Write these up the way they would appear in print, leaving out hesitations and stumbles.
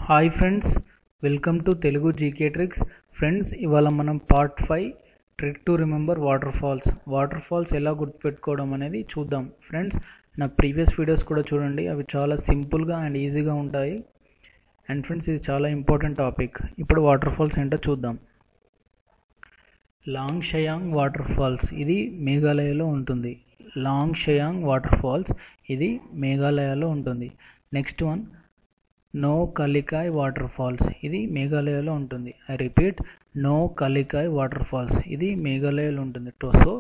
Hi friends, welcome to Telugu GK tricks. Friends, ఇవాళ మనం part 5 trick to remember waterfalls ఎలా గుర్తుపెట్టుకోవడం అనేది చూద్దాం. ఫ్రెండ్స్, నా ప్రీవియస్ వీడియోస్ కూడా చూడండి, అవి చాలా సింపుల్గా అండ్ ఈజీగా ఉంటాయి. అండ్ ఫ్రెండ్స్, ఇది చాలా ఇంపార్టెంట్ టాపిక్. ఇప్పుడు వాటర్ ఫాల్స్ ఏంటో చూద్దాం. లాంగ్ షయాంగ్ వాటర్ ఫాల్స్, ఇది మేఘాలయలో ఉంటుంది. లాంగ్ షయాంగ్ వాటర్ ఫాల్స్, ఇది మేఘాలయలో ఉంటుంది. Next one, Nohkalikai water falls, ఇది మేఘాలయలో ఉంటుంది. I repeat, Nohkalikai water falls, ఇది మేఘాలయలో ఉంటుంది. సో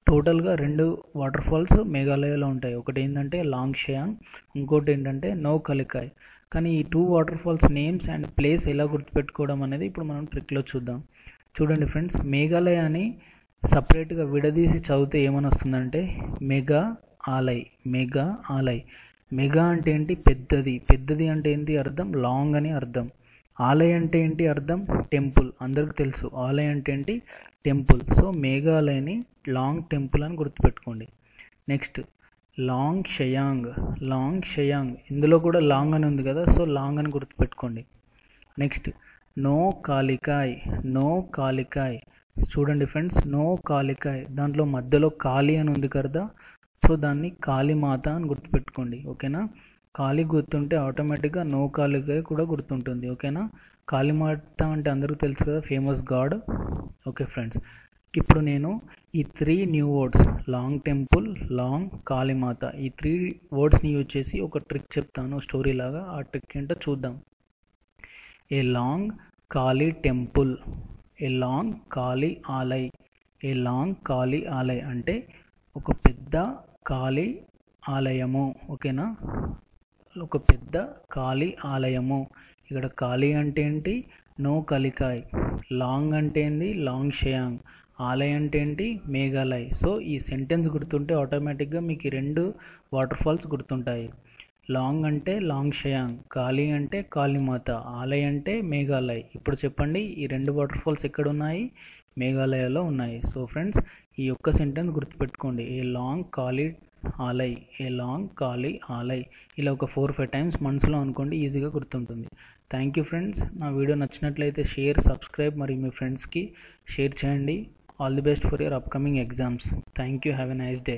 టోటల్గా 2 వాటర్ ఫాల్స్ మేఘాలయలో ఉంటాయి. ఒకటి ఏంటంటే లాంగ్ షయాంగ్, ఇంకోటి ఏంటంటే నో కలికాయ్. కానీ ఈ 2 waterfalls names and place ఎలా గుర్తుపెట్టుకోవడం అనేది ఇప్పుడు మనం ట్రిక్లో చూద్దాం. చూడండి ఫ్రెండ్స్, మేఘాలయాన్ని సపరేట్గా విడదీసి చదివితే ఏమని వస్తుందంటే మెగా ఆలై. మెగా అంటే ఏంటి? పెద్దది అంటే ఏంటి అర్థం? లాంగ్ అని అర్థం. ఆలయ్ అంటే ఏంటి అర్థం? టెంపుల్. అందరికి తెలుసు ఆలయ్ అంటే ఏంటి? టెంపుల్. సో మేఘాలయని లాంగ్ టెంపుల్ అని గుర్తుపెట్టుకోండి. నెక్స్ట్ లాంగ్ షయాంగ్, ఇందులో కూడా లాంగ్ అని ఉంది కదా, సో లాంగ్ అని గుర్తుపెట్టుకోండి. నెక్స్ట్ నో కాలికాయ్, చూడండి ఫ్రెండ్స్, నో కాలికాయ్, దాంట్లో మధ్యలో కాళీ అని ఉంది కదా, సో దాన్ని కాళీమాత అని గుర్తుపెట్టుకోండి. ఓకేనా? కాళీ గుర్తుంటే ఆటోమేటిక్గా నో కాలికాయ్ కూడా గుర్తుంటుంది. ఓకేనా? కాళీమాత అంటే అందరికీ తెలుసు కదా, ఫేమస్ గాడ్. ఓకే ఫ్రెండ్స్, ఇప్పుడు నేను ఈ 3 new words, long temple, long, Kalimata, ఈ 3 వర్డ్స్ని యూజ్ చేసి ఒక ట్రిక్ చెప్తాను, స్టోరీ లాగా. ఆ ట్రిక్ ఏంటో చూద్దాం. A long Kali temple, a long Kali ఆలై అంటే ఒక పెద్ద కాళీ ఆలయము. ఓకేనా? ఒక పెద్ద కాళీ ఆలయము. ఇక్కడ కాళీ అంటే ఏంటి? నో కలికాయ్. లాంగ్ అంటే ఏంటి? లాంగ్ షయాంగ్. ఆలయ్ అంటే ఏంటి? మేఘాలయ్. సో ఈ సెంటెన్స్ గుర్తుంటే ఆటోమేటిక్గా మీకు 2 వాటర్ ఫాల్స్ గుర్తుంటాయి. లాంగ్ అంటే లాంగ్ షయాంగ్, కాళీ అంటే కాళీమాత, ఆలయ్ అంటే మేఘాలయ్. ఇప్పుడు చెప్పండి, ఈ 2 వాటర్ ఫాల్స్ ఎక్కడ ఉన్నాయి? మేఘాలయలో ఉన్నాయి. సో ఫ్రెండ్స్, ఈ ఒక్క సెంటెన్స్ గుర్తుపెట్టుకోండి, ఏ లాంగ్ కాళీ ఆలై. ఇలా ఒక 4-5 టైమ్స్ మనసులో అనుకోండి, ఈజీగా గుర్తుంటుంది. Thank you friends. నా వీడియో నచ్చినట్లయితే షేర్, సబ్స్క్రైబ్ మరియు మీ ఫ్రెండ్స్కి షేర్ చేయండి. All the best for your upcoming exams. Thank you. Have a nice day.